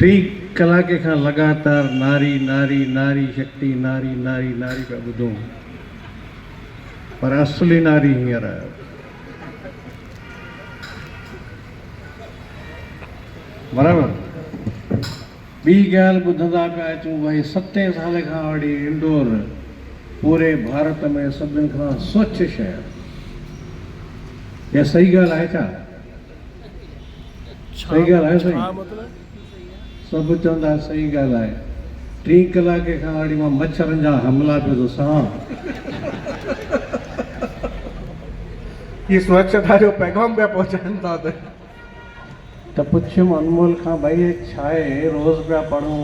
T कलाके खां लगातार नारी नारी नारी शक्ति नारी नारी नारी पिया ॿुधूं, पर असली नारी हींअर आयो। बराबरि। ॿी ॻाल्हि ॿुधंदा पिया अचूं, भई 7 साल खां वठी इंदौर पूरे भारत में सभिनि खां स्वच्छ शहर। इहा सही ॻाल्हि आहे छा? सही ॻाल्हि आहे? सही सभु चवंदा सही ॻाल्हि आहे। 3 कलाके खां वठी मां मच्छरनि जा हमला पियो थो सहां। ये स्वच्छता जो पैगाम पिया पहुचाइनि था त पुछियुमि अनमोल खां, भई छा आहे, रोज़ पिया पढ़ूं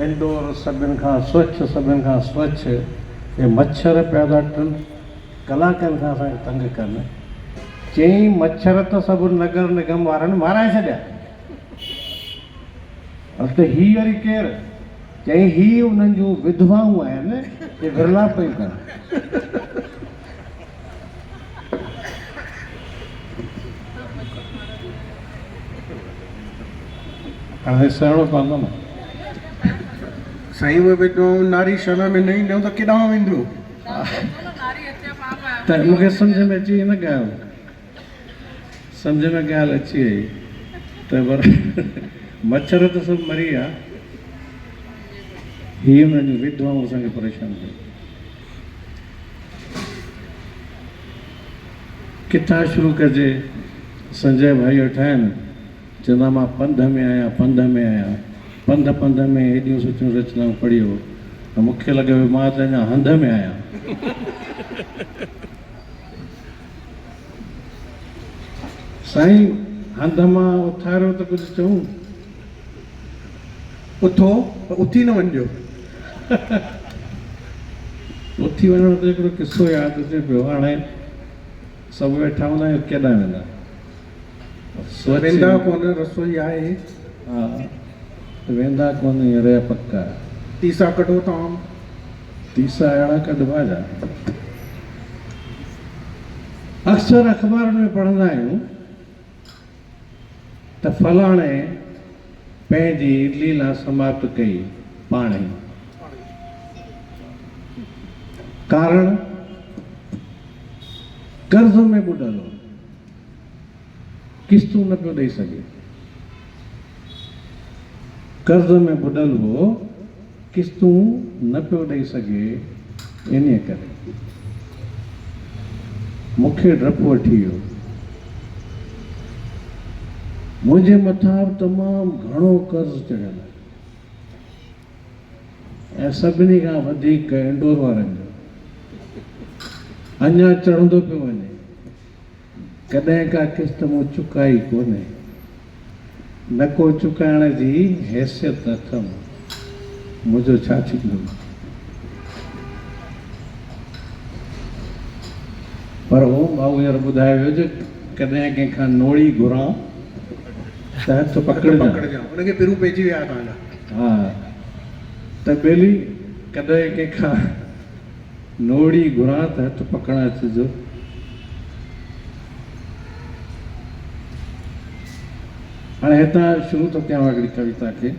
इंदौर सभिनि खां स्वच्छ, सभिनि खां स्वच्छ, हे मच्छर पिया था 3 कलाकनि खां असांखे तंग कनि। चयईं मच्छर त सभु नगर निगम वारनि माराए छॾिया। त ही वरी केरु? चयईं ही उन्हनि जूं विधवाऊं आहिनि, ये विरला पई कनि। हाणे सहणो पवंदो न साईं। उहे विधवाऊं नारी शरण में न ईंदियूं त केॾांहुं वेंदियूं? त मूंखे सम्झ में अची न ॻाल्हि, सम्झ में ॻाल्हि अची वई त पर मच्छर त सभु मरी विया, हीअ उन्हनि जूं विधवाऊं असांखे परेशान कयूं। किथां शुरू कजे? संजय भाई वेठा आहिनि, चवंदा मां पंध में आहियां, पंध में आहियां, पंध में हेॾियूं सुठियूं रचनाऊं पढ़ियो त मूंखे लॻे मां त अञा हंध में आहियां। साईं हंध मां उथारियो त कुझु चऊं? उथो, उथी न वञिजो। उथी वञण ते हिकिड़ो किस्सो यादि अचे पियो। हाणे सभु वेठा हूंदा आहियूं, केॾांहुं वेंदा? वेंदा कोन, रसोई आहे। हा, वेंदा कोन, रे पक्का। तीसा कढो ताम, तीसा अहिड़ा कढिबा जा। अक्सर अख़बारुनि में पढ़ंदा आहियूं त फलाणे पंहिंजी लीला समाप्त कई पाण ई। कारण कर्ज़ में ॿुॾल हो, किस्तूं न पियो ॾेई सघे। कर्ज़ में ॿुॾल हो, किस्तूं न पियो ॾेई सघे। इन करे मूंखे डपु वठी वियो। मुंहिंजे मथां तमामु घणो कर्ज़ चढ़ियल आहे, ऐं सभिनी खां वधीक इंदौर वारनि जो। अञा चढ़ंदो पियो वञे। कॾहिं का किस्त मूं चुकाई कोन्हे, न को चुकाइण जी हैसियत अथमि। मुंहिंजो छा थींदो? पर हो भाऊ हींअर ॿुधायो वियो जो कॾहिं कंहिंखां नोड़ी घुरां त हथ पकड़जां। उनखे पिरू पइजी विया तव्हांजा। हा, त ॿेली कॾहिं कंहिंखां नोड़ी घुरां त हथ पकड़णु अचिजो। हाणे हितां शुरू थो कयां हिकिड़ी कविता खे।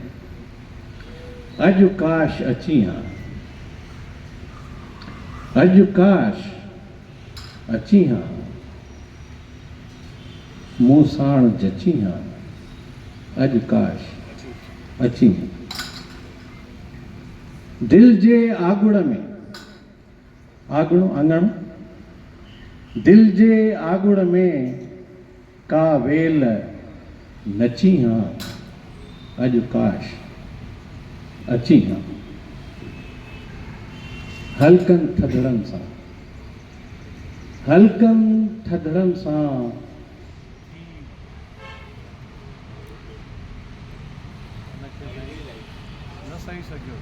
अॼु काश अची हा, अॼु काश अची हा, मूं साण जची हा। अॼु काश अची हा। दिल जे आगुड़ में, आगुण अंगण, दिल जे आगुड़ में का वेल नची हा। अॼु काश अची हा। हल्कनि थधड़नि सां, हल्कनि थधड़नि सां